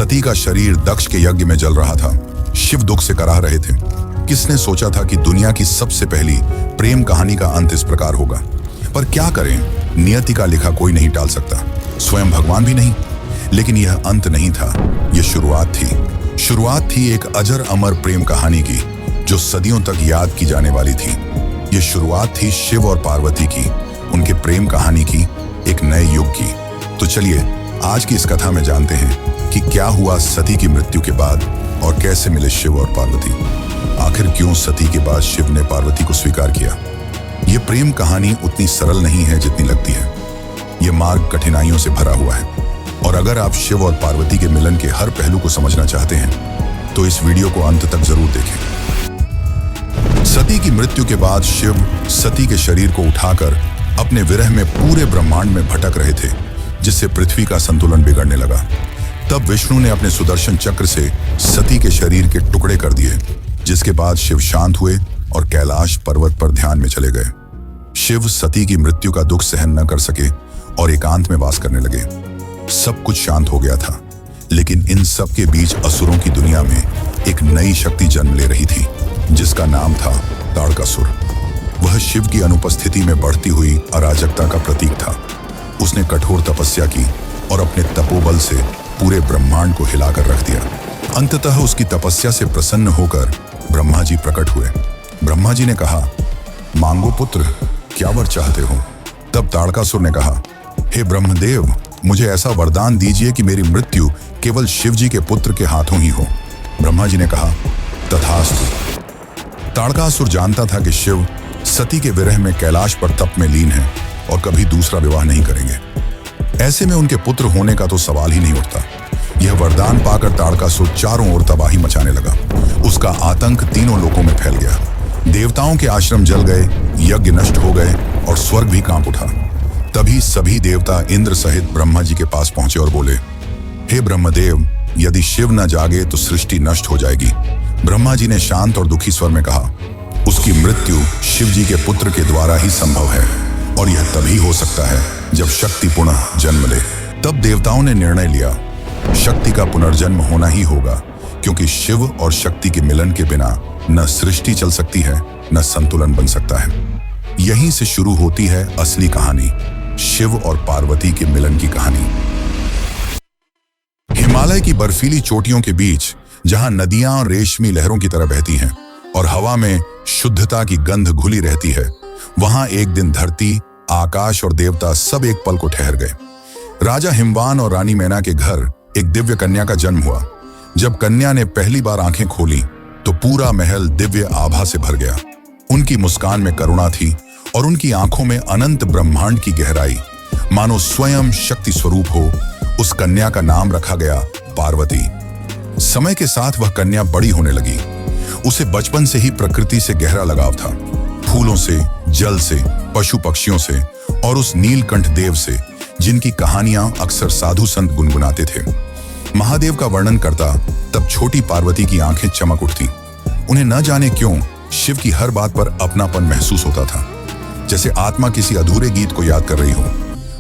सती का शरीर दक्ष के यज्ञ में जल रहा था। शिव दुख से कराह रहे थे। किसने सोचा था कि दुनिया की सबसे पहली प्रेम कहानी का अंत इस प्रकार होगा। पर क्या करें, नियति का लिखा कोई नहीं टाल सकता, स्वयं भगवान भी नहीं। लेकिन यह अंत नहीं था, यह शुरुआत थी। शुरुआत थी एक अजर अमर प्रेम कहानी की, जो सदियों तक याद की जाने वाली थी। यह शुरुआत थी शिव और पार्वती की, उनके प्रेम कहानी की, एक नए युग की। तो चलिए आज की इस कथा में जानते हैं कि क्या हुआ सती की मृत्यु के बाद और कैसे मिले शिव और पार्वती। आखिर क्यों सती के बाद शिव ने पार्वती को स्वीकार किया। यह प्रेम कहानी उतनी सरल नहीं है जितनी लगती है। यह मार्ग कठिनाइयों से भरा हुआ है, और अगर आप शिव और पार्वती के मिलन के हर पहलू को समझना चाहते हैं तो इस वीडियो को अंत तक जरूर देखें। सती की मृत्यु के बाद शिव सती के शरीर को उठाकर अपने विरह में पूरे ब्रह्मांड में भटक रहे थे, जिससे पृथ्वी का संतुलन बिगड़ने लगा। तब विष्णु ने अपने सुदर्शन चक्र से सती के शरीर के टुकड़े कर दिए, जिसके बाद शिव शांत हुए और कैलाश पर्वत पर ध्यान में चले गए। शिव सती की मृत्यु का दुख सहन न कर सके और एकांत में वास करने लगे। सब कुछ शांत हो गया था, लेकिन इन सब के बीच असुरों की दुनिया में एक नई शक्ति जन्म ले रही थी, जिसका नाम था ताड़कासुर। वह शिव की अनुपस्थिति में बढ़ती हुई अराजकता का प्रतीक था। उसने कठोर तपस्या की और अपने तपोबल से पूरे ब्रह्मांड को हिलाकर रख दिया। अंततः उसकी तपस्या से प्रसन्न होकर ब्रह्मा जी प्रकट हुए। ब्रह्मा जी ने कहा, मांगो पुत्र, क्या वर चाहते हो। तब ताड़कासुर ने कहा, हे ब्रह्मदेव, मुझे ऐसा वरदान दीजिए कि मेरी मृत्यु केवल शिव जी के पुत्र के हाथों ही हो। ब्रह्मा जी ने कहा, तथास्तु। ताड़कासुर जानता था कि शिव सती के विरह में कैलाश पर तप में लीन है और कभी दूसरा विवाह नहीं करेंगे। ऐसे में उनके पुत्र होने का तो सवाल ही नहीं उठता। यह वरदान पाकर ताड़कासुर चारों ओर तबाही मचाने लगा। उसका आतंक तीनों लोकों में फैल गया। देवताओं के आश्रम जल गए, यज्ञ नष्ट हो गए और स्वर्ग भी कांप उठा। तभी सभी देवता इंद्र सहित ब्रह्मा जी के पास पहुंचे और बोले, हे ब्रह्मदेव, यदि शिव न जागे तो सृष्टि नष्ट हो जाएगी। ब्रह्मा जी ने शांत और दुखी स्वर में कहा, उसकी मृत्यु शिव जी के पुत्र के द्वारा ही संभव है, और यह तभी हो सकता है जब शक्ति पुनः जन्म ले। तब देवताओं ने निर्णय लिया, शक्ति का पुनर्जन्म होना ही होगा, क्योंकि शिव और शक्ति के मिलन के बिना न सृष्टि चल सकती है, न संतुलन बन सकता है। यहीं से शुरू होती है असली कहानी, शिव और पार्वती के मिलन की कहानी। हिमालय की बर्फीली चोटियों के बीच, जहां नदियां रेशमी लहरों की तरह बहती हैं और हवा में शुद्धता की गंध घुली रहती है, वहां एक दिन धरती, आकाश और देवता सब एक पल को ठहर गए। राजा हिमवान और रानी मैना के घर एक दिव्य कन्या का जन्म हुआ। जब कन्या ने पहली बार आंखें खोली तो पूरा महल दिव्य आभा से भर गया। उनकी मुस्कान में करुणा थी और उनकी आंखों में अनंत ब्रह्मांड की गहराई, मानो स्वयं शक्ति स्वरूप हो। उस कन्या का नाम रखा गया पार्वती। समय के साथ वह कन्या बड़ी होने लगी। उसे बचपन से ही प्रकृति से गहरा लगाव था, फूलों से, जल से, पशु पक्षियों से और उस नीलकंठ देव से, जिनकी कहानियां अक्सर साधु संत गुनगुनाते थे। महादेव का वर्णन करता तब छोटी पार्वती की आंखें चमक उठती। उन्हें न जाने क्यों शिव की हर बात पर अपनापन महसूस होता था, जैसे आत्मा किसी अधूरे गीत को याद कर रही हो।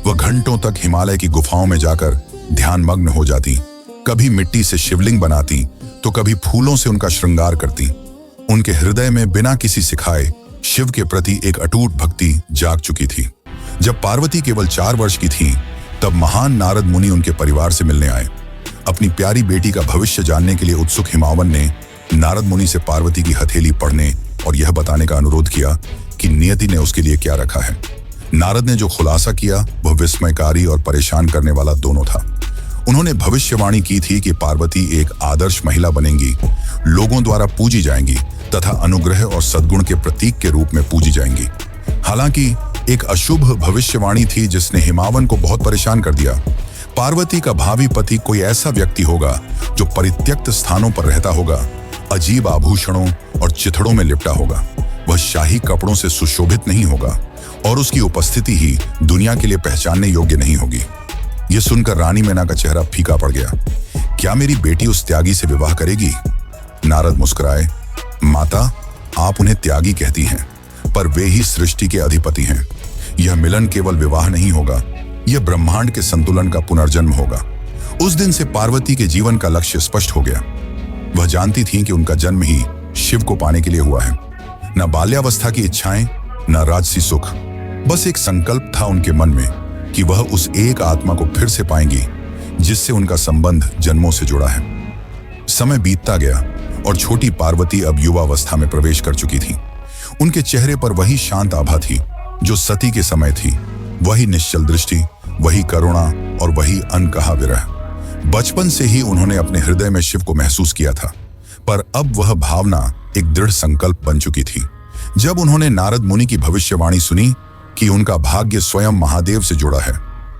वह घंटों तक हिमालय की गुफाओं में जाकर ध्यान मग्न हो जाती, कभी मिट्टी से शिवलिंग बनाती तो कभी फूलों से उनका श्रृंगार करती। उनके हृदय में बिना किसी सिखाए शिव के प्रति एक अटूट भक्ति जाग चुकी थी। जब पार्वती केवल 4 वर्ष की थी, तब महान नारद मुनि उनके परिवार से मिलने आए। अपनी प्यारी बेटी का भविष्य जानने के लिए उत्सुक हिमावन ने नारद मुनि से पार्वती की हथेली पढ़ने और यह बताने का अनुरोध किया कि नियति ने उसके लिए क्या रखा है। नारद ने जो खुलासा किया वह विस्मयकारी और परेशान करने वाला दोनों था। उन्होंने भविष्यवाणी की थी कि पार्वती एक आदर्श महिला बनेंगी, लोगों द्वारा पूजी जाएंगी तथा अनुग्रह और सद्गुण के प्रतीक के रूप में पूजी जाएंगी। हालांकि एक अशुभ भविष्यवाणी थी जिसने हिमावन को बहुत परेशान कर दिया। पार्वती का भावी पति कोई ऐसा व्यक्ति होगा जो परित्यक्त स्थानों पर रहता होगा, अजीब आभूषणों और चिथड़ों में लिपटा होगा। वह शाही कपड़ों से सुशोभित नहीं होगा और उसकी उपस्थिति ही दुनिया के लिए पहचानने योग्य नहीं होगी। यह सुनकर रानी मैना का चेहरा फीका पड़ गया। क्या मेरी बेटी उस त्यागी से विवाह करेगी? नारद मुस्कुराए, माता, आप उन्हें त्यागी कहती हैं, पर वे ही सृष्टि के अधिपति हैं। यह मिलन केवल विवाह नहीं होगा, यह ब्रह्मांड के संतुलन का पुनर्जन्म होगा। उस दिन से पार्वती के जीवन का लक्ष्य स्पष्ट हो गया। वह जानती थीं कि उनका जन्म ही शिव को पाने के लिए हुआ है। न बाल्यावस्था की इच्छाएं, न राजसी सुख, बस एक संकल्प था उनके मन में कि वह उस एक आत्मा को फिर से पाएंगी जिससे उनका संबंध जन्मों से जुड़ा है। समय बीतता गया और छोटी पार्वती अब युवावस्था में प्रवेश कर चुकी थी। उनके चेहरे पर वही शांत आभा थी जो सती के समय थी, वही निश्चल दृष्टि, वही करुणा और वही अनकहा विरह। बचपन से ही उन्होंने अपने हृदय में शिव को महसूस किया था, पर अब वह भावना एक दृढ़ संकल्प बन चुकी थी। जब उन्होंने नारद मुनि की भविष्यवाणी सुनी कि उनका भाग्य स्वयं महादेव से जुड़ा है,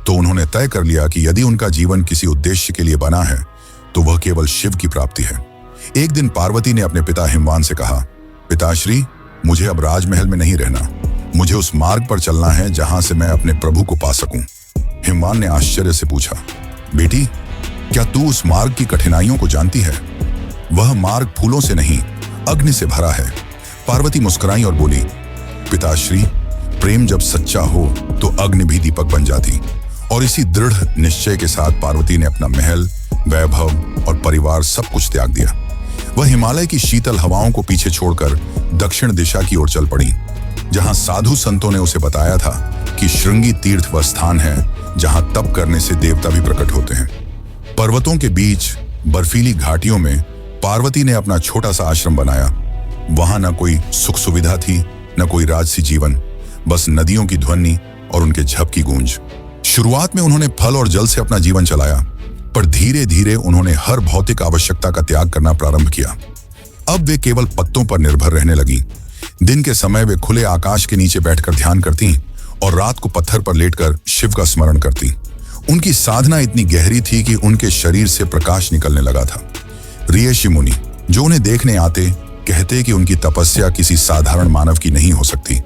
तो उन्होंने तय कर लिया कि यदि उनका जीवन किसी उद्देश्य के लिए बना है तो वह केवल शिव की प्राप्ति है। एक दिन पार्वती ने अपने पिता हिमवान से कहा, पिताश्री, मुझे अब राजमहल में नहीं रहना, मुझे उस मार्ग पर चलना है जहां से मैं अपने प्रभु को पा सकूं। हिमवान ने आश्चर्य से पूछा, बेटी, क्या तू उस मार्ग की कठिनाइयों को जानती है? वह मार्ग फूलों से नहीं, अग्नि से भरा है। पार्वती मुस्कुराई और बोली, पिताश्री, प्रेम जब सच्चा हो तो अग्नि भी दीपक बन जाती। और इसी दृढ़ निश्चय के साथ पार्वती ने अपना महल, वैभव और परिवार सब कुछ त्याग दिया। वह हिमालय की शीतल हवाओं को पीछे छोड़कर दक्षिण दिशा की ओर चल पड़ी, जहां साधु संतों ने उसे बताया था कि श्रृंगी तीर्थ वह स्थान है जहां तप करने से देवता भी प्रकट होते हैं। पर्वतों के बीच बर्फीली घाटियों में पार्वती ने अपना छोटा सा आश्रम बनाया। वहां न कोई सुख सुविधा थी, न कोई राजसी जीवन, बस नदियों की ध्वनि और उनके झप की गूंज। शुरुआत में उन्होंने फल और जल से अपना जीवन चलाया, पर धीरे धीरे उन्होंने हर भौतिक आवश्यकता का त्याग करना प्रारंभ किया। अब वे केवल पत्तों पर निर्भर रहने लगी। दिन के समय वे खुले आकाश के नीचे बैठकर ध्यान करती और रात को पत्थर पर लेटकर शिव का स्मरण करती। उनकी साधना इतनी गहरी थी कि उनके शरीर से प्रकाश निकलने लगा था। ऋषि मुनि जो उन्हें देखने आते कहते कि उनकी तपस्या किसी साधारण मानव की नहीं हो सकती।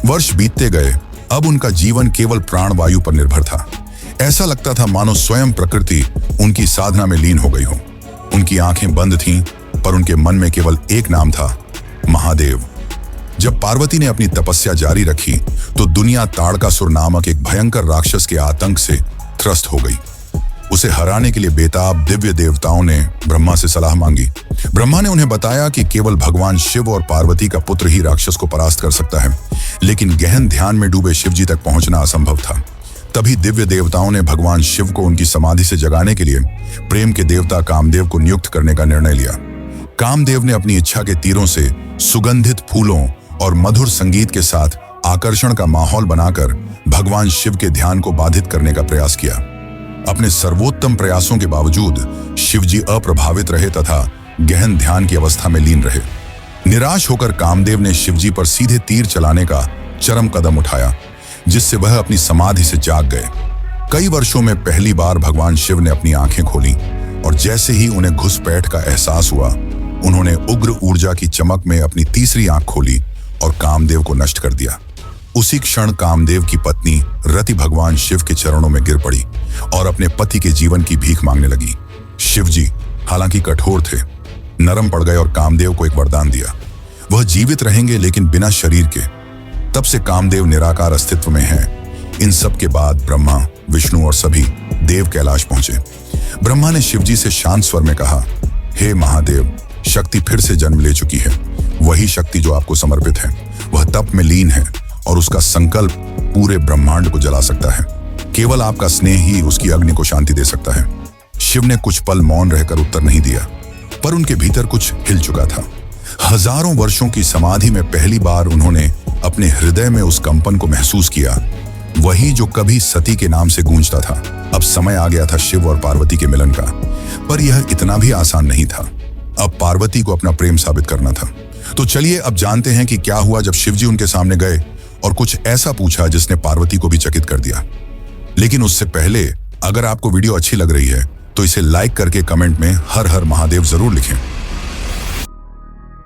वर्ष बीतते गए, अब उनका जीवन केवल प्राणवायु पर निर्भर था। ऐसा लगता था मानो स्वयं प्रकृति उनकी साधना में लीन हो गई हो। उनकी आंखें बंद थीं, पर उनके मन में केवल एक नाम था, महादेव। जब पार्वती ने अपनी तपस्या जारी रखी तो दुनिया ताड़कासुर नामक एक भयंकर राक्षस के आतंक से त्रस्त हो गई। उसे हराने के लिए बेताब दिव्य देवताओं ने ब्रह्मा से सलाह मांगी। ब्रह्मा ने उन्हें बताया कि केवल भगवान शिव और पार्वती का पुत्र ही राक्षस को परास्त कर सकता है, लेकिन गहन ध्यान में डूबे शिवजी तक पहुंचना असंभव था। तभी दिव्य देवताओं ने भगवान शिव को उनकी समाधि से जगाने के लिए प्रेम के देवता कामदेव को नियुक्त करने का निर्णय लिया। कामदेव ने अपनी इच्छा के तीरों से सुगंधित फूलों और मधुर संगीत के साथ आकर्षण का माहौल बनाकर भगवान शिव के ध्यान को बाधित करने का प्रयास किया। अपने सर्वोत्तम प्रयासों के बावजूद शिवजी अप्रभावित रहे तथा गहन ध्यान की अवस्था में लीन रहे। निराश होकर कामदेव ने शिवजी पर सीधे तीर चलाने का चरम कदम उठाया, जिससे वह अपनी समाधि से जाग गए। कई वर्षों में पहली बार भगवान शिव ने अपनी आंखें खोली और जैसे ही उन्हें घुसपैठ का एहसास हुआ, उन्होंने उग्र ऊर्जा की चमक में अपनी तीसरी आंख खोली और कामदेव को नष्ट कर दिया। उसी क्षण कामदेव की पत्नी रति भगवान शिव के चरणों में गिर पड़ी और अपने पति के जीवन की भीख मांगने लगी। शिवजी हालांकि कठोर थे, नरम पड़ गए और कामदेव को एक वरदान दिया, वह जीवित रहेंगे लेकिन बिना शरीर के। तब से कामदेव निराकार अस्तित्व में हैं। इन सब के बाद ब्रह्मा, विष्णु और सभी देव कैलाश पहुंचे। ब्रह्मा ने शिवजी से शांत स्वर में कहा, हे महादेव, शक्ति फिर से जन्म ले चुकी है। वही शक्ति जो आपको समर्पित है, वह तप में लीन है और उसका संकल्प पूरे ब्रह्मांड को जला सकता है। केवल आपका स्नेह ही उसकी अग्नि को शांति दे सकता है। शिव ने कुछ पल मौन रहकर उत्तर नहीं दिया, पर उनके भीतर कुछ हिल चुका था। हजारों वर्षों की समाधि में पहली बार उन्होंने अपने हृदय में उस कंपन को महसूस किया, वही जो कभी सती के नाम से गूंजता था। अब समय आ गया था शिव और पार्वती के मिलन का, पर यह इतना भी आसान नहीं था। अब पार्वती को अपना प्रेम साबित करना था। तो चलिए अब जानते हैं कि क्या हुआ जब शिवजी उनके सामने गए और कुछ ऐसा पूछा जिसने पार्वती को भी चकित कर दिया। लेकिन उससे पहले अगर आपको वीडियो अच्छी लग रही है तो इसे लाइक करके कमेंट में हर हर महादेव जरूर लिखें।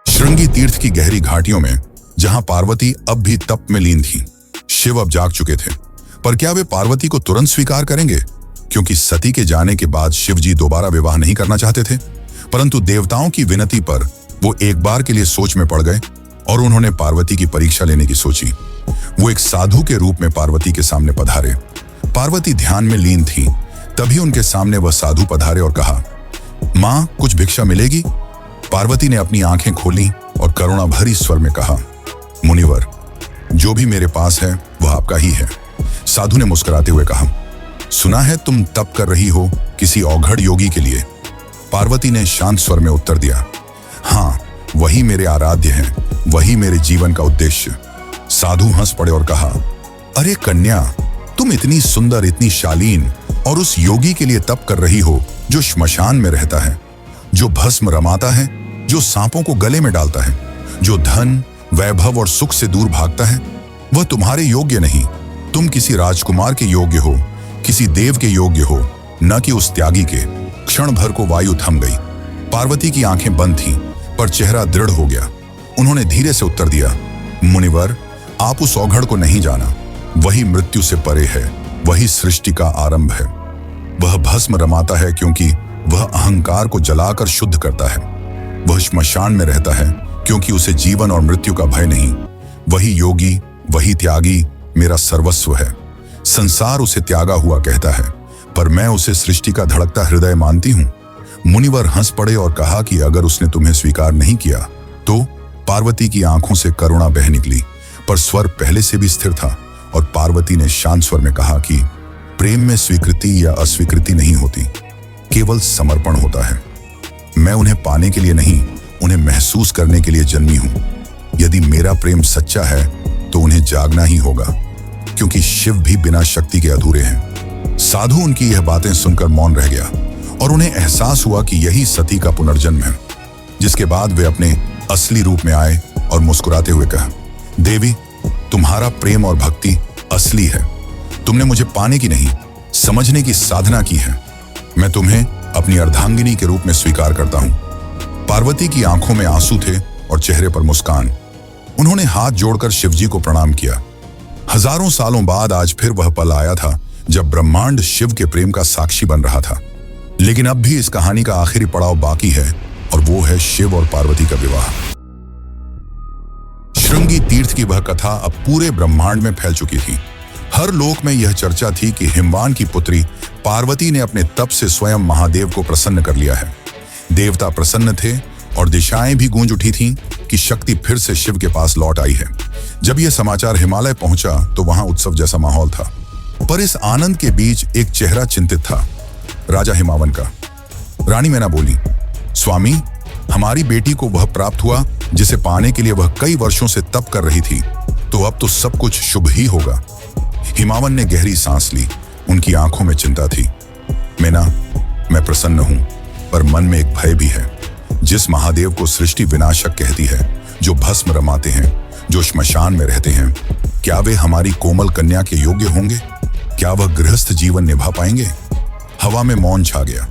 श्रृंगी तीर्थ की गहरी घाटियों में जहां पार्वती अब भी तप में लीन थी, शिव अब जाग चुके थे। पर क्या वे पार्वती को तुरंत स्वीकार करेंगे? क्योंकि सती के जाने के बाद शिवजी दोबारा विवाह नहीं करना चाहते थे, परंतु देवताओं की विनती पर वो एक बार के लिए सोच में पड़ गए और उन्होंने पार्वती की परीक्षा लेने की सोची। वो एक साधु के रूप में पार्वती के सामने पधारे। पार्वती ध्यान में लीन थी। तभी उनके सामने वह साधु पधारे और कहा, मां, कुछ भिक्षा मिलेगी? पार्वती ने अपनी आंखें खोली और करुणा भरी स्वर में कहा, मुनिवर, जो भी मेरे पास है वह आपका ही है। साधु ने मुस्कुराते हुए कहा, सुना है तुम तप कर रही हो किसी औघड़ योगी के लिए। पार्वती ने शांत स्वर में उत्तर दिया, हाँ, वही मेरे आराध्य हैं, वही मेरे जीवन का उद्देश्य। साधु हंस पड़े और कहा, अरे कन्या, तुम इतनी सुंदर, इतनी शालीन और उस योगी के लिए तप कर रही हो जो श्मशान में रहता है, जो भस्म रमाता है, जो सांपों को गले में डालता है, जो धन, वैभव और सुख से दूर भागता है। वह तुम्हारे योग्य नहीं। तुम किसी राजकुमार के योग्य हो, किसी देव के योग्य हो, न कि उस त्यागी के। क्षण भर को वायु थम गई। पार्वती की आंखें बंद थीं, पर चेहरा दृढ़ हो गया। उन्होंने धीरे से उत्तर दिया, मुनिवर, आप उस औघड़ को नहीं जाना। वही मृत्यु से परे है, वही सृष्टि का आरंभ है। वह भस्म रमाता है क्योंकि वह अहंकार को जलाकर शुद्ध करता है। वह श्मशान में रहता है क्योंकि उसे जीवन और मृत्यु का भय नहीं। वही योगी, वही त्यागी मेरा सर्वस्व है। संसार उसे त्यागा हुआ कहता है, पर मैं उसे सृष्टि का धड़कता हृदय मानती हूँ। मुनिवर हंस पड़े और कहा कि अगर उसने तुम्हें स्वीकार नहीं किया तो? पार्वती की आंखों से करुणा बह निकली, पर स्वर पहले से भी स्थिर था और पार्वती ने शांत स्वर में कहा कि प्रेम में स्वीकृति या अस्वीकृति नहीं होती, केवल समर्पण होता है। मैं उन्हें पाने के लिए नहीं, उन्हें महसूस करने के लिए जन्मी हूं। यदि मेरा प्रेम सच्चा है तो उन्हें जागना ही होगा, क्योंकि शिव भी बिना शक्ति के अधूरे हैं। साधु उनकी यह बातें सुनकर मौन रह गया और उन्हें एहसास हुआ कि यही सती का पुनर्जन्म है। जिसके बाद वे अपने असली रूप में आए और मुस्कुराते हुए कहा, देवी, तुम्हारा प्रेम और भक्ति असली है। तुमने मुझे पाने की नहीं, समझने की साधना की है। मैं तुम्हें अपनी अर्धांगिनी के रूप में स्वीकार करता हूं। पार्वती की आंखों में आंसू थे और चेहरे पर मुस्कान। उन्होंने हाथ जोड़कर शिवजी को प्रणाम किया। हजारों सालों बाद आज फिर वह पल आया था जब ब्रह्मांड शिव के प्रेम का साक्षी बन रहा था। लेकिन अब भी इस कहानी का आखिरी पड़ाव बाकी है, और वो है शिव और पार्वती का विवाह। श्रृंगी तीर्थ की वह कथा अब पूरे ब्रह्मांड में फैल चुकी थी। हर लोक में यह चर्चा थी कि हिमवान की पुत्री पार्वती ने अपने तप से स्वयं महादेव को प्रसन्न कर लिया है। देवता प्रसन्न थे और दिशाएं भी गूंज उठी थीं कि शक्ति फिर से शिव के पास लौट आई है। जब यह समाचार हिमालय पहुंचा तो वहां उत्सव जैसा माहौल था, पर इस आनंद के बीच एक चेहरा चिंतित था, राजा हिमावन का। रानी मैना बोली, स्वामी, हमारी बेटी को वह प्राप्त हुआ जिसे पाने के लिए वह कई वर्षों से तप कर रही थी, तो अब तो सब कुछ शुभ ही होगा। हिमावन ने गहरी सांस ली। उनकी आंखों में चिंता थी। मैना, मैं प्रसन्न हूं, पर मन में एक भय भी है। जिस महादेव को सृष्टि विनाशक कहती है, जो भस्म रमाते हैं, जो श्मशान में रहते हैं, क्या वे हमारी कोमल कन्या के योग्य होंगे? क्या वह गृहस्थ जीवन निभा पाएंगे? हवा में मौन छा गया।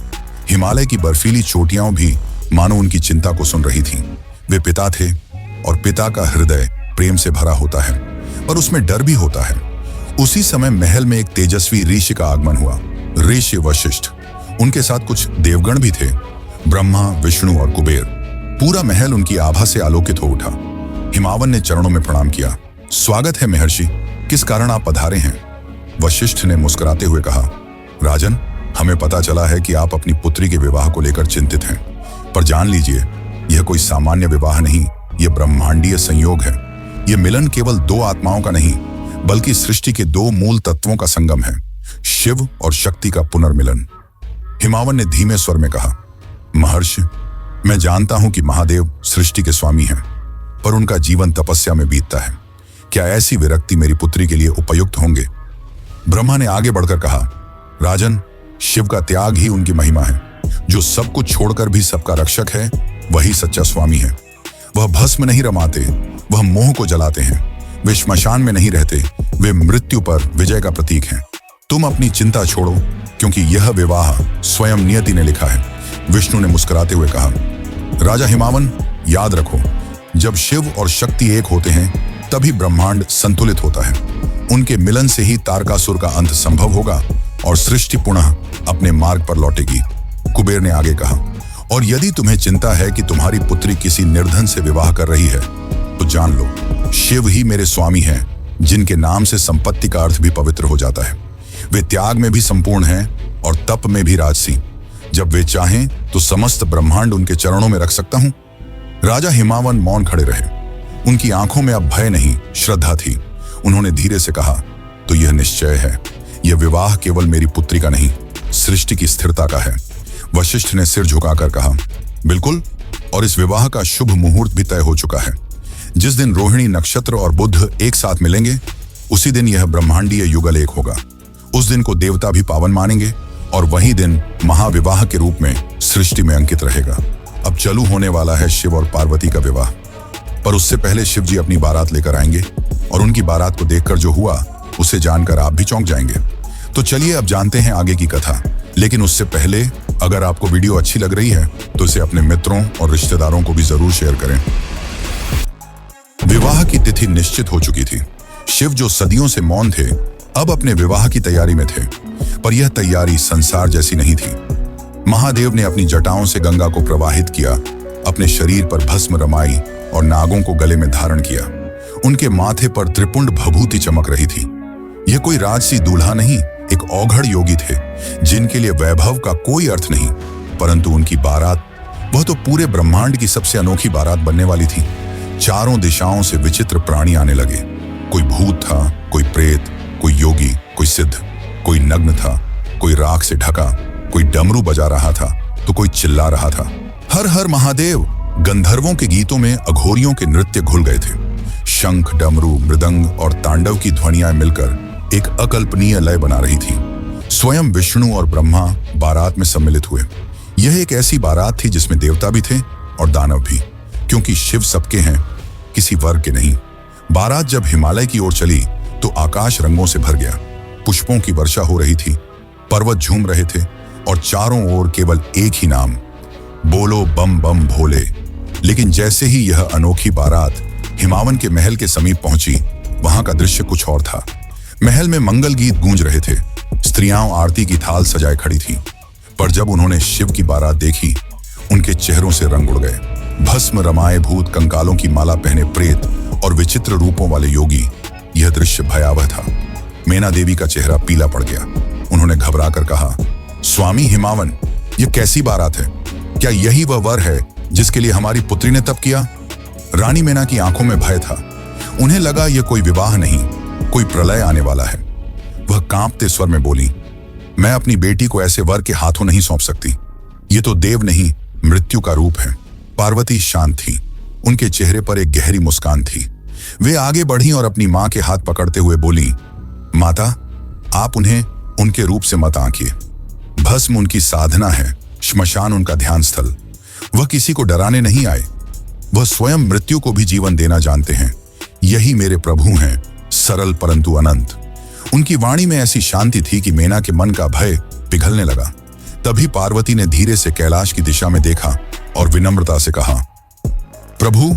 हिमालय की बर्फीली चोटियां भी मानो उनकी चिंता को सुन रही थीं। वे पिता थे और पिता का हृदय प्रेम से भरा होता है, पर उसमें डर भी होता है। उसी समय महल में एक तेजस्वी ऋषि का आगमन हुआ, ऋषि वशिष्ठ। उनके साथ कुछ देवगण भी थे, ब्रह्मा, विष्णु और कुबेर। पूरा महल उनकी आभा से आलोकित हो उठा। हिमावन ने चरणों में प्रणाम किया। स्वागत है महर्षि, किस कारण आप पधारे हैं? वशिष्ठ ने मुस्कुराते हुए कहा, राजन, हमें पता चला है कि आप अपनी पुत्री के विवाह को लेकर चिंतित हैं, पर जान लीजिए, यह कोई सामान्य विवाह नहीं, यह ब्रह्मांडीय संयोग है। यह मिलन केवल दो आत्माओं का नहीं, बल्कि सृष्टि के दो मूल तत्वों का संगम है, शिव और शक्ति का पुनर्मिलन। हिमावन ने धीमे स्वर में कहा, महर्षि, मैं जानता हूं कि महादेव सृष्टि के स्वामी हैं, पर उनका जीवन तपस्या में बीतता है। क्या ऐसी विरक्ति मेरी पुत्री के लिए उपयुक्त होंगे? ब्रह्मा ने आगे बढ़कर कहा, राजन, शिव का त्याग ही उनकी महिमा है। जो सब कुछ छोड़कर भी सबका रक्षक है, वही सच्चा स्वामी है। वह भस्म नहीं रमाते, वह मोह को जलाते हैं। वे श्मशान में नहीं रहते, वे मृत्यु पर विजय का प्रतीक हैं। तुम अपनी चिंता छोड़ो, क्योंकि यह विवाह स्वयं नियति ने लिखा है। विष्णु ने मुस्कुराते हुए कहा, राजा हिमावन, याद रखो, जब शिव और शक्ति एक होते हैं तभी ब्रह्मांड संतुलित होता है। उनके मिलन से ही तारकासुर का अंत संभव होगा और सृष्टि पुनः अपने मार्ग पर लौटेगी। कुबेर ने आगे कहा, और यदि तुम्हें चिंता है कि तुम्हारी पुत्री किसी निर्धन से विवाह कर रही है, तो जान लो, शिव ही मेरे स्वामी हैं, जिनके नाम से संपत्ति का अर्थ भी पवित्र हो जाता है। वे त्याग में भी संपूर्ण हैं और तप में भी राजसी। जब वे चाहें तो समस्त ब्रह्मांड उनके चरणों में रख सकता हूं। राजा हिमावन मौन खड़े रहे। उनकी आंखों में अब भय नहीं, श्रद्धा थी। उन्होंने धीरे से कहा, तो यह निश्चय है, यह विवाह केवल मेरी पुत्री का नहीं, सृष्टि की स्थिरता का है। वशिष्ठ ने सिर झुकाकर कहा, बिल्कुल, और इस विवाह का शुभ मुहूर्त भी तय हो चुका है। जिस दिन रोहिणी नक्षत्र और बुध एक साथ मिलेंगे, उसी दिन यह ब्रह्मांडीय युगल एक होगा। उस दिन को देवता भी पावन मानेंगे और वही दिन महाविवाह के रूप में सृष्टि में अंकित रहेगा। अब चालू होने वाला है शिव और पार्वती का विवाह, पर उससे पहले शिव जी अपनी बारात लेकर आएंगे और उनकी बारात को देखकर जो हुआ उसे जानकर आप भी चौंक जाएंगे। तो चलिए अब जानते हैं आगे की कथा। लेकिन उससे पहले अगर आपको वीडियो अच्छी लग रही है तो इसे अपने मित्रों और रिश्तेदारों को भी जरूर शेयर करें। विवाह की तिथि निश्चित हो चुकी थी। शिव जो सदियों से मौन थे, अब अपने विवाह की तैयारी में थे, पर यह तैयारी संसार जैसी नहीं थी। महादेव ने अपनी जटाओं से गंगा को प्रवाहित किया, अपने शरीर पर भस्म रमाई और नागों को गले में धारण किया। उनके माथे पर त्रिपुंड भभूति चमक रही थी। यह कोई राजसी दूल्हा नहीं, एक औघड़ योगी थे जिनके लिए वैभव का कोई अर्थ नहीं, परंतु उनकी बारात, वह तो पूरे ब्रह्मांड की सबसे अनोखी बारात बनने वाली थी। चारों दिशाओं से विचित्र प्राणी आने लगे। कोई भूत था, कोई प्रेत, कोई योगी, कोई सिद्ध, कोई नग्न था, कोई राख से ढका, कोई डमरू बजा रहा था तो कोई चिल्ला रहा था, हर हर महादेव। गंधर्वों के गीतों में अघोरियों के नृत्य घुल गए थे। शंख, डमरू, मृदंग और तांडव की ध्वनियां मिलकर एक अकल्पनीय लय बना रही थी। स्वयं विष्णु और ब्रह्मा बारात में सम्मिलित हुए। यह एक ऐसी बारात थी जिसमें देवता भी थे और दानव भी, क्योंकि शिव सबके हैं, किसी वर्ग के नहीं। बारात जब हिमालय की ओर चली तो आकाश रंगों से भर गया। पुष्पों की वर्षा हो रही थी, पर्वत झूम रहे थे और चारों ओर केवल एक ही नाम, बोलो बम बम भोले। लेकिन जैसे ही यह अनोखी बारात हिमावन के महल के समीप पहुंची, वहां का दृश्य कुछ और था। महल में मंगल गीत गूंज रहे थे, स्त्रियां आरती की थाल सजाए खड़ी थी, पर जब उन्होंने शिव की बारात देखी, उनके चेहरों से रंग उड़ गए। भस्म रमाए भूत, कंकालों की माला पहने प्रेत और विचित्र रूपों वाले योगी। यह दृश्य भयावह था। मैना देवी का चेहरा पीला पड़ गया। उन्होंने घबराकर कहा, स्वामी हिमावन, यह कैसी बारात है? क्या यही वह वर है जिसके लिए हमारी पुत्री ने तप किया? रानी मैना की आंखों में भय था। उन्हें लगा यह कोई विवाह नहीं, कोई प्रलय आने वाला है। वह कांपते स्वर में बोली, मैं अपनी बेटी को ऐसे वर के हाथों नहीं सौंप सकती। ये तो देव नहीं, मृत्यु का रूप है। पार्वती शांत थी, उनके चेहरे पर एक गहरी मुस्कान थी। वे आगे बढ़ी और अपनी मां के हाथ पकड़ते हुए बोली, माता, आप उन्हें उनके रूप से मत आंकिए। भस्म उनकी साधना है, श्मशान उनका ध्यान स्थल। वह किसी को डराने नहीं आए, वह स्वयं मृत्यु को भी जीवन देना जानते हैं। यही मेरे प्रभु हैं, सरल परंतु अनंत। उनकी वाणी में ऐसी शांति थी कि मैना के मन का भय पिघलने लगा। तभी पार्वती ने धीरे से कैलाश की दिशा में देखा और विनम्रता से कहा, प्रभु,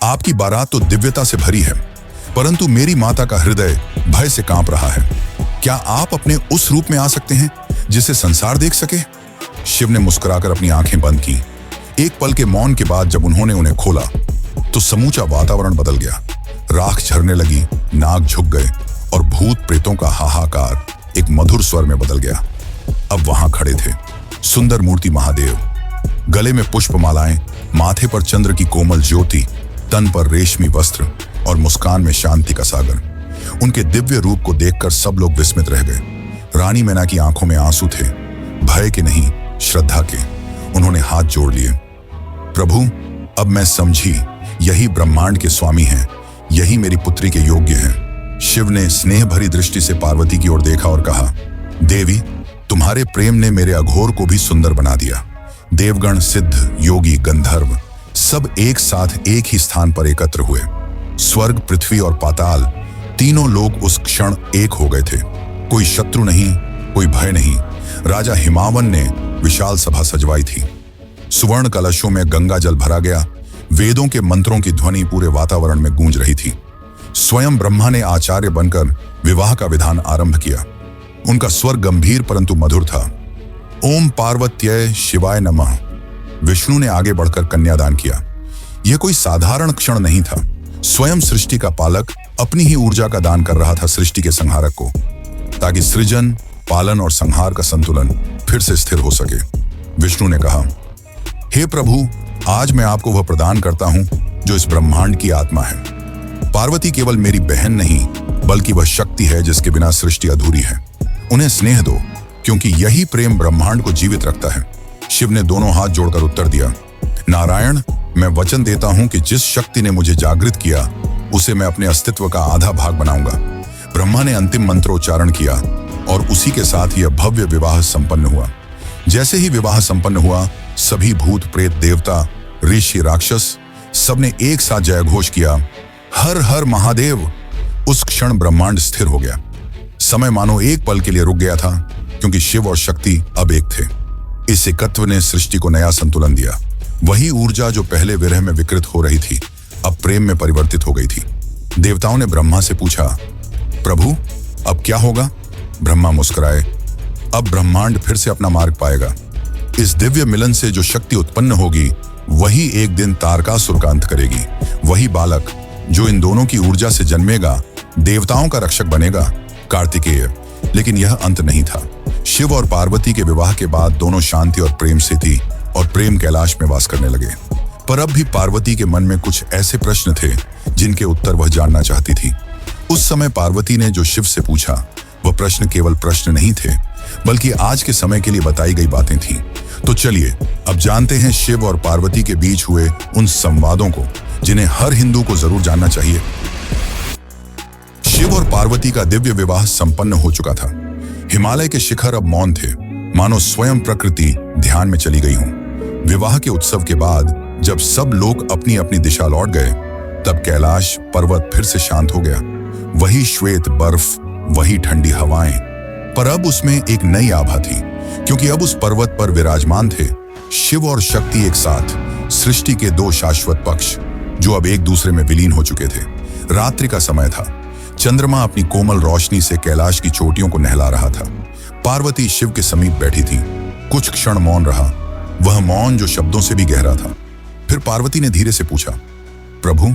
आपकी बारात तो दिव्यता से भरी है, परंतु मेरी माता का हृदय भय से कांप रहा है। क्या आप अपने उस रूप में आ सकते हैं जिसे संसार देख सके? शिव ने मुस्कुराकर अपनी आंखें बंद की। एक पल के मौन के बाद जब उन्होंने उन्हें खोला तो समूचा वातावरण बदल गया। राख झरने लगी, नाग झुक गए और भूत प्रेतों का हाहाकार एक मधुर स्वर में बदल गया। अब वहां खड़े थे सुंदर मूर्ति महादेव, गले में पुष्पमालाएं, माथे पर चंद्र की कोमल ज्योति, तन पर रेशमी वस्त्र और मुस्कान में शांति का सागर। उनके दिव्य रूप को देखकर सब लोग विस्मित रह गए। रानी मैना की आंखों में आंसू थे, भय के नहीं, श्रद्धा के। उन्होंने हाथ जोड़ लिए, प्रभु, अब मैं समझी, यही ब्रह्मांड के स्वामी हैं, यही मेरी पुत्री के योग्य हैं। शिव ने स्नेह भरी दृष्टि से पार्वती की ओर देखा और कहा, देवी, तुम्हारे प्रेम ने मेरे अघोर को भी सुंदर बना दिया। देवगण, सिद्ध, योगी, गंधर्व सब एक साथ एक ही स्थान पर एकत्र हुए। स्वर्ग, पृथ्वी और पाताल तीनों लोग उस क्षण एक हो गए थे। कोई शत्रु नहीं, कोई भय नहीं। राजा हिमावन ने विशाल सभा सजवाई थी। सुवर्ण कलशों में गंगा जल भरा गया। वेदों के मंत्रों की ध्वनि पूरे वातावरण में गूंज रही थी। स्वयं ब्रह्मा ने आचार्य बनकर विवाह का विधान आरंभ किया। उनका स्वर गंभीर परंतु मधुर था। ओम पार्वत्यै शिवाय नमः। विष्णु ने आगे बढ़कर कन्यादान किया। यह कोई साधारण क्षण नहीं था। स्वयं सृष्टि का पालक अपनी ही ऊर्जा का दान कर रहा था सृष्टि के संहारक को, ताकि सृजन, पालन और संहार का संतुलन फिर से स्थिर हो सके। विष्णु ने कहा, हे प्रभु, आज मैं आपको वह प्रदान करता हूं जो इस ब्रह्मांड की आत्मा है। पार्वती केवल मेरी बहन नहीं, बल्कि वह शक्ति है जिसके बिना सृष्टि अधूरी है। उन्हें स्नेह दो, क्योंकि यही प्रेम ब्रह्मांड को जीवित रखता है। शिव ने दोनों हाथ जोड़कर उत्तर दिया, नारायण, मैं वचन देता हूं कि जिस शक्ति ने मुझे जागृत किया उसे मैं अपने अस्तित्व का आधा भाग बनाऊंगा। ब्रह्मा ने अंतिम मंत्रोच्चारण किया और उसी के साथ यह भव्य विवाह संपन्न हुआ। जैसे ही विवाह संपन्न हुआ, सभी भूत प्रेत देवता ऋषि राक्षस सबने एक साथ जयघोष किया, हर हर महादेव। उस क्षण ब्रह्मांड स्थिर हो गया। समय मानो एक पल के लिए रुक गया था, क्योंकि शिव और शक्ति अब एक थे। इस एकत्व ने सृष्टि को नया संतुलन दिया। वही ऊर्जा जो पहले विरह में विकृत हो रही थी, अब प्रेम में परिवर्तित हो गई थी। देवताओं ने ब्रह्मा से पूछा, प्रभु, अब क्या होगा? ब्रह्मा मुस्कुराए, अब ब्रह्मांड फिर से अपना मार्ग पाएगा। इस दिव्य मिलन से जो शक्ति उत्पन्न होगी, वही एक दिन तारकासुर का अंत करेगी। वही बालक जो इन दोनों की ऊर्जा से जन्मेगा, देवताओं का रक्षक बनेगा, कार्तिकेय। लेकिन यह अंत नहीं था। शिव और पार्वती के विवाह के बाद दोनों शांति और प्रेम से थी और प्रेम कैलाश में वास करने लगे। पर अब भी पार्वती के मन में कुछ ऐसे प्रश्न थे जिनके उत्तर वह जानना चाहती थी। उस समय पार्वती ने जो शिव से पूछा, वह प्रश्न केवल प्रश्न नहीं थे, बल्कि आज के समय के लिए बताई गई बातें थीं। तो चलिए अब जानते हैं शिव और पार्वती के बीच हुए उन संवादों को, जिन्हें हर हिंदू को जरूर जानना चाहिए। शिव और पार्वती का दिव्य विवाह संपन्न हो चुका था। हिमालय के शिखर अब मौन थे, मानो स्वयं प्रकृति ध्यान में चली गई हो। विवाह के उत्सव के बाद जब सब लोग अपनी अपनी दिशा लौट गए, तब कैलाश पर्वत फिर से शांत हो गया। वही श्वेत बर्फ, वही ठंडी हवाएं, पर अब उसमें एक नई आभा थी, क्योंकि अब उस पर्वत पर विराजमान थे शिव और शक्ति एक साथ, सृष्टि के दो शाश्वत पक्ष जो अब एक दूसरे में विलीन हो चुके थे। रात्रि का समय था। चंद्रमा अपनी कोमल रोशनी से कैलाश की चोटियों को नहला रहा था। पार्वती शिव के समीप बैठी थी। कुछ क्षण मौन रहा, वह मौन जो शब्दों से भी गहरा था। फिर पार्वती ने धीरे से पूछा, प्रभु,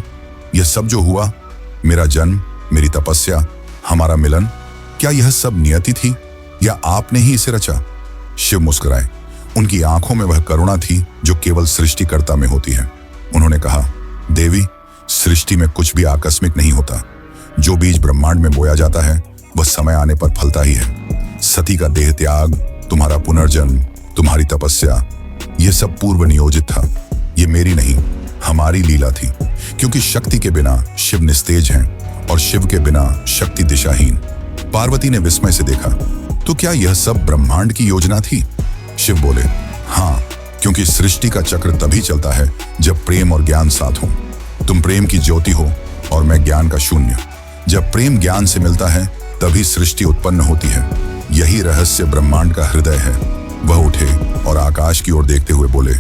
यह सब जो हुआ, मेरा जन्म, मेरी तपस्या, हमारा मिलन, क्या यह सब नियति थी या आपने ही इसे रचा? शिव मुस्कुराए। उनकी आंखों में वह करुणा थी जो केवल सृष्टिकर्ता में होती है। उन्होंने कहा, देवी, सृष्टि में कुछ भी आकस्मिक नहीं होता। जो बीज ब्रह्मांड में बोया जाता है, वह समय आने पर फलता ही है। सती का देह त्याग, तुम्हारा पुनर्जन्म, तुम्हारी तपस्या, यह सब पूर्व नियोजित था। ये मेरी नहीं, हमारी लीला थी, क्योंकि शक्ति के बिना शिव निस्तेज हैं और शिव के बिना शक्ति दिशाहीन। पार्वती ने विस्मय से देखा, तो क्या यह सब ब्रह्मांड की योजना थी? शिव बोले, हाँ, क्योंकि सृष्टि का चक्र तभी चलता है जब प्रेम और ज्ञान साथ हो। तुम प्रेम की ज्योति हो और मैं ज्ञान का शून्य। जब प्रेम ज्ञान से मिलता है, तभी सृष्टि उत्पन्न होती है। यही रहस्य ब्रह्मांड का हृदय है। वह उठे और आकाश की ओर देखते हुए बोले,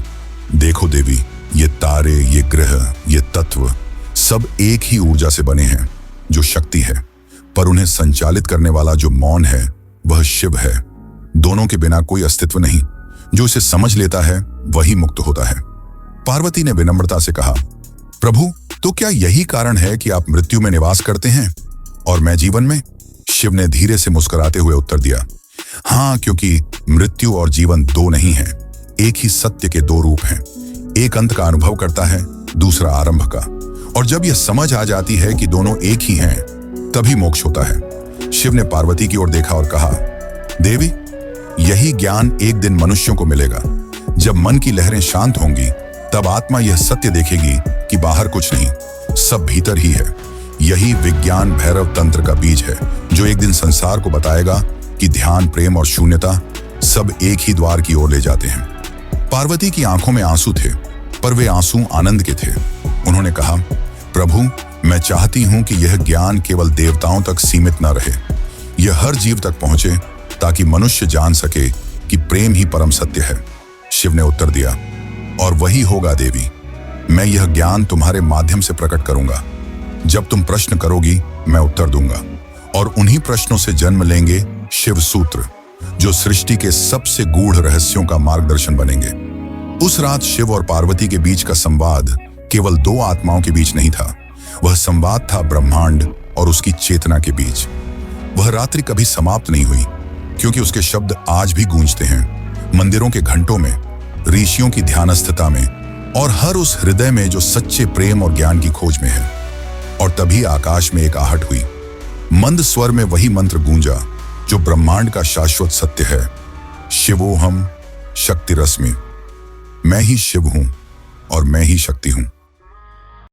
देखो देवी, ये तारे, ये ग्रह, ये तत्व सब एक ही ऊर्जा से बने हैं, जो शक्ति है। पर उन्हें संचालित करने वाला जो मौन है, वह शिव है। दोनों के बिना कोई अस्तित्व नहीं। जो इसे समझ लेता है, वही मुक्त होता है। पार्वती ने विनम्रता से कहा, प्रभु, तो क्या यही कारण है कि आप मृत्यु में निवास करते हैं और मैं जीवन में? शिव ने धीरे से मुस्कुराते हुए उत्तर दिया, हाँ, क्योंकि मृत्यु और जीवन दो नहीं है, एक ही सत्य के दो रूप हैं। एक अंत का अनुभव करता है, दूसरा आरंभ का। और जब यह समझ आ जाती है कि दोनों एक ही हैं, तभी मोक्ष होता है। शिव ने पार्वती की ओर देखा और कहा, देवी, यही ज्ञान एक दिन मनुष्यों को मिलेगा। जब मन की लहरें शांत होंगी, तब आत्मा यह सत्य देखेगी कि बाहर कुछ नहीं, सब भीतर ही है। यही विज्ञान भैरव तंत्र का बीज है, जो एक दिन संसार को बताएगा कि ध्यान, प्रेम और शून्यता सब एक ही द्वार की ओर ले जाते हैं। पार्वती की आंखों में आंसू थे, पर वे आंसू आनंद के थे। उन्होंने कहा, प्रभु, मैं चाहती हूं कि यह ज्ञान केवल देवताओं तक सीमित न रहे, यह हर जीव तक पहुंचे, ताकि मनुष्य जान सके कि प्रेम ही परम सत्य है। शिव ने उत्तर दिया, और वही होगा देवी। मैं यह ज्ञान तुम्हारे माध्यम से प्रकट करूंगा। जब तुम प्रश्न करोगी, मैं उत्तर दूंगा, और उन्हीं प्रश्नों से जन्म लेंगे शिव सूत्र, जो सृष्टि के सबसे गूढ़ रहस्यों का मार्गदर्शन बनेंगे। उस रात शिव और पार्वती के बीच का संवाद केवल दो आत्माओं के बीच नहीं था, वह संवाद था ब्रह्मांड और उसकी चेतना के बीच। वह रात्रि कभी समाप्त नहीं हुई, क्योंकि उसके शब्द आज भी गूंजते हैं मंदिरों के घंटों में, ऋषियों की ध्यानस्थता में और हर उस हृदय में जो सच्चे प्रेम और ज्ञान की खोज में है। और तभी आकाश में एक आहट हुई। मंद स्वर में वही मंत्र गूंजा जो ब्रह्मांड का शाश्वत सत्य है, शिवोहम शक्ति रश्मि। मैं ही शिव हूं और मैं ही शक्ति हूं।